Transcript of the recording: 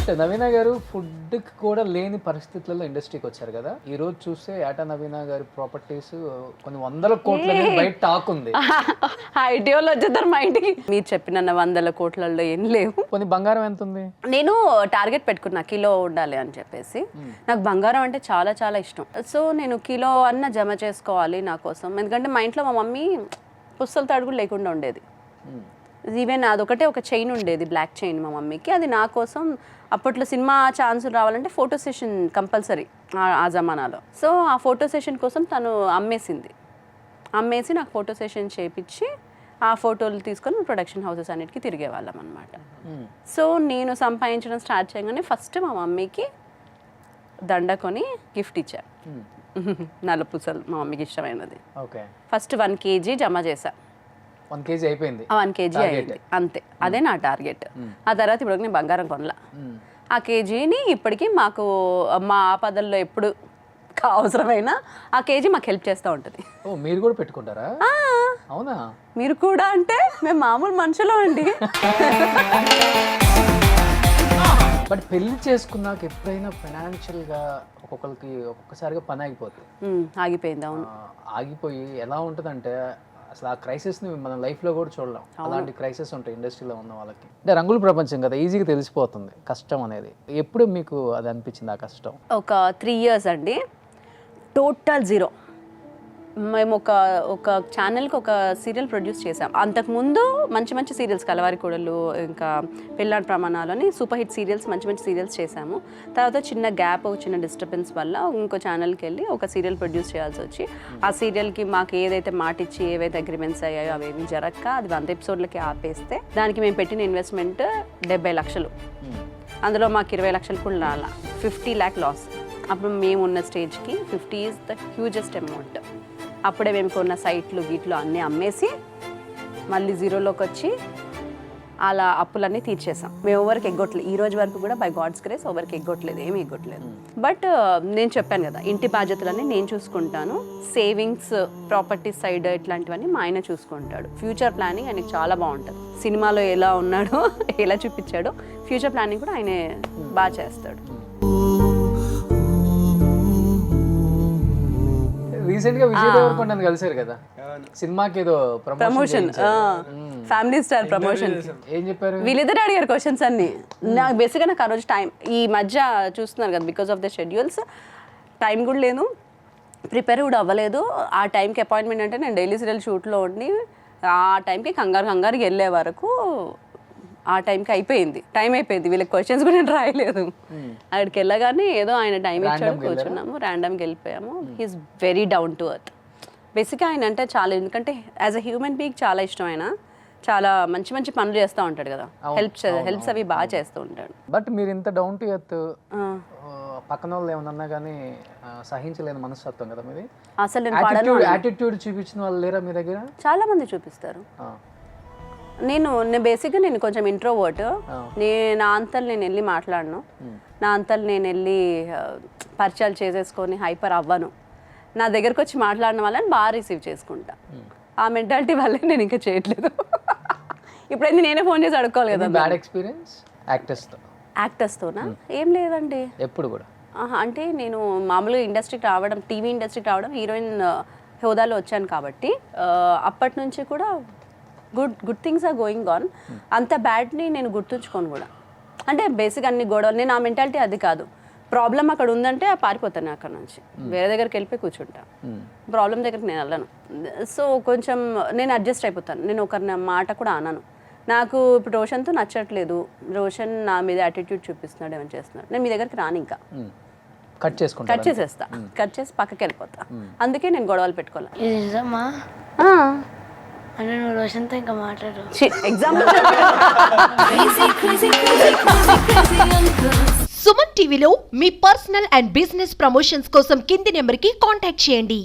But నవీన గారు ఫుడ్కి కూడా లేని పరిస్థితులలో ఇండస్ట్రీకి వచ్చారు కదా. ఈ రోజు చూస్తే ఏటా నవీన గారి ప్రాపర్టీస్ కొన్ని వందల కోట్ల బయట టాక్ ఉంది. ఐడియాలో వచ్చేద్దరు మా ఇంటికి. మీరు చెప్పిన 100 కోట్లలో ఏం లేవు. కొన్ని బంగారం ఎంత ఉంది? నేను టార్గెట్ పెట్టుకున్నా కిలో ఉండాలి అని చెప్పేసి. నాకు బంగారం అంటే చాలా చాలా ఇష్టం. సో నేను కిలో అన్న జమ చేసుకోవాలి నా కోసం. ఎందుకంటే మా ఇంట్లో మా మమ్మీ పుస్తల తాడు లేకుండా ఉండేది. ఈవెన్ అదొకటే ఒక చైన్ ఉండేది, బ్లాక్ చైన్ మా మమ్మీకి. అది నా కోసం అప్పట్లో సినిమా ఛాన్సులు రావాలంటే ఫోటో సెషన్ కంపల్సరీ ఆ జమానాలో. సో ఆ ఫోటో సెషన్ కోసం తను అమ్మేసి నాకు ఫోటో సెషన్ చేయించి ఆ ఫోటోలు తీసుకొని ప్రొడక్షన్ హౌసెస్ అన్నిటికీ తిరిగేవాళ్ళం అనమాట. సో నేను సంపాదించడం స్టార్ట్ చేయగానే ఫస్ట్ మా మమ్మీకి దండ కొని గిఫ్ట్ ఇచ్చా. నలుపుసలు మా మమ్మీకి ఇష్టమైనది. ఫస్ట్ 1 kg జమ చేశా. 1 kg అయిపోయింది. 1 kg అయింది అంతే. అదే నా టార్గెట్. ఆ తర్వాత ఇప్పుడు నేను బంగారం కొనలా. ఆ కేజీని ఇప్పటికీ మాకు మా ఆపదల్లో ఎప్పుడు అవసరమైన ఆ కేజీ మాకు హెల్ప్ చేస్తూ ఉంటుంది. మీరు కూడా పెట్టుకుంటారా? అవునా? మీరు కూడా అంటే మేము మామూలు మనుషులు అండి. బట్ పెళ్లి చేసుకున్నాక ఎప్పుడైనా ఫైనాన్షియల్గా ఒక్కొక్కసారిగా పని ఆగిపోయింది. అవును, ఆగిపోయి ఎలా ఉంటుందంటే అసలు ఆ క్రైసిస్ని మన లైఫ్లో కూడా చూడలేం. అలాంటి క్రైసిస్ ఉంటాయి ఇండస్ట్రీలో ఉన్న వాళ్ళకి. అంటే రంగుల ప్రపంచం కదా, ఈజీగా తెలిసిపోతుంది కష్టం అనేది. ఎప్పుడు మీకు అది అనిపించింది ఆ కష్టం? ఒక 3 years అండి, టోటల్ జీరో. మేము ఒక ఛానల్కి ఒక సీరియల్ ప్రొడ్యూస్ చేసాం. అంతకుముందు మంచి సీరియల్స్, కలవారి కూడలు, ఇంకా పెళ్ళాడి ప్రమాణాలు అని సూపర్ హిట్ సీరియల్స్, మంచి సీరియల్స్ చేసాము. తర్వాత చిన్న గ్యాప్, చిన్న డిస్టర్బెన్స్ వల్ల ఇంకో ఛానల్కి వెళ్ళి ఒక సీరియల్ ప్రొడ్యూస్ చేయాల్సి వచ్చి, ఆ సీరియల్కి మాకు ఏదైతే మాట ఇచ్చి ఏవైతే అగ్రిమెంట్స్ అయ్యాయో అవేమి జరగక అది 100 episodeలకి ఆపేస్తే దానికి మేము పెట్టిన ఇన్వెస్ట్మెంట్ 70 లక్షలు. అందులో మాకు 20 లక్షలు కూడా రాలా, 50 lakh లాస్. అప్పుడు మేము ఉన్న స్టేజ్కి 50 is the hugest amount. అప్పుడే మేము కొన్న సైట్లు గీట్లు అన్నీ అమ్మేసి మళ్ళీ జీరోలోకి వచ్చి అలా అప్పులన్నీ తీర్చేసాం. మేము ఎవరికి ఎగ్గొట్టలేదు ఈ రోజు వరకు కూడా, బై గాడ్స్ గ్రేస్ ఎవరికి ఎగ్గొట్టలేదు, ఏమీ ఎగ్గొట్టలేదు. బట్ నేను చెప్పాను కదా, ఇంటి బాధ్యతలన్నీ నేను చూసుకుంటాను. సేవింగ్స్, ప్రాపర్టీ సైడ్ ఇట్లాంటివన్నీ మా ఆయన చూసుకుంటాడు. ఫ్యూచర్ ప్లానింగ్ ఆయనకి చాలా బాగుంటుంది. సినిమాలో ఎలా ఉన్నాడో, ఎలా చూపించాడో, ఫ్యూచర్ ప్లానింగ్ కూడా ఆయనే బాగా చేస్తాడు. రీసెంట్ గా విజయ్ దేవరకొండని కలిసారు కదా, సినిమాకి ఏదో ప్రమోషన్, ఫ్యామిలీ స్టార్ ప్రమోషన్. ఏం చెప్పారు? వీళ్ళిద్దరు అడిగారు క్వశ్చన్స్ అన్ని. నాకు బేసిక్గా నాకు ఆ రోజు టైం, ఈ మధ్య చూస్తున్నారు కదా, because of the schedules time కూడా లేదు, ప్రిపేర్ కూడా అవ్వలేదు. ఆ టైంకి అపాయింట్మెంట్ అంటే నేను డైలీ సీరియల్ షూట్లో ఉండి ఆ టైంకి కంగారుకి వెళ్ళే వరకు ఆ టైంకి టైం అయిపోయింది. వీళ్ళకి క్వశ్చన్స్ కూడా నేను రాయలేదు. అక్కడికి వెళ్ళగానే ఏదో ఆయన టైం ఇచ్చాడు, కూర్చున్నాము, ర్యాండమ్గా వెళ్ళిపోయాము. He's very down to earth. బేసిక్గా ఆయన అంటే చాలా, ఎందుకంటే యాజ్ అ హ్యూమన్ బీయింగ్ చాలా ఇష్టం. ఆయన చాలా మంచి పనులు చేస్తూ ఉంటాడు కదా, హెల్ప్స్ అవి బాగా చేస్తూ ఉంటాడు. బట్ మీరు ఇంత డౌన్ టు ఎర్త్, పక్కన వాళ్ళు ఏమన్నా కానీ సహించలేని మనస్తత్వం కదా మీది. అసలు యాటిట్యూడ్ చూపించిన వాళ్ళు లేరా మీ దగ్గర? చాలా మంది చూపిస్తారు. నేను బేసిక్గా నేను కొంచెం ఇంట్రోవర్ట్. నా అంతలు నేను వెళ్ళి మాట్లాడను, నా అంతలు నేను వెళ్ళి పరిచయాలు చేసేసుకొని హైపర్ అవ్వను. నా దగ్గరకు వచ్చి మాట్లాడిన వాళ్ళని బాగా రిసీవ్ చేసుకుంటా. ఆ మెంటాలిటీ వల్లే నేను ఇంకా చేయట్లేదు. ఇప్పుడైతే నేనే ఫోన్ చేసి అడుక్కోవాలి కదా. బ్యాడ్ ఎక్స్పీరియన్స్ యాక్టర్స్తోనా? ఏం లేదండి ఎప్పుడు కూడా. అంటే నేను మామూలుగా ఇండస్ట్రీకి రావడం, టీవీ ఇండస్ట్రీకి రావడం, హీరోయిన్ హోదాలో వచ్చాను కాబట్టి అప్పటి నుంచి కూడా good things are going on. అంత బ్యాడ్ని నేను గుర్తుంచుకోను కూడా. అంటే బేసిక్ అన్ని గొడవలు, నేను ఆ మెంటాలిటీ అది కాదు. ప్రాబ్లం అక్కడ ఉందంటే పారిపోతాను అక్కడ నుంచి, వేరే దగ్గరికి వెళ్ళిపోయి కూర్చుంటా. ప్రాబ్లం దగ్గరికి నేను వెళ్ళను. సో కొంచెం నేను అడ్జస్ట్ అయిపోతాను. నేను ఒకరిని మాట కూడా అనను. నాకు ఇప్పుడు రోషన్తో నచ్చట్లేదు, రోషన్ నా మీద యాటిట్యూడ్ చూపిస్తున్నాడు, ఏమైనా చేస్తున్నాడు, నేను మీ దగ్గరికి రాను, ఇంకా కట్ చేసేస్తా, కట్ చేసి పక్కకి వెళ్ళిపోతా. అందుకే నేను గొడవలు పెట్టుకోవాలి. అంటే నువ్వు రోషన్తో ఇంకా మాట్లాడు. ఎగ్జాంపుల్ సుమన్ టీవీలో మీ పర్సనల్ అండ్ బిజినెస్ ప్రమోషన్స్ కోసం కింది నెంబర్కి కాంటాక్ట్ చేయండి.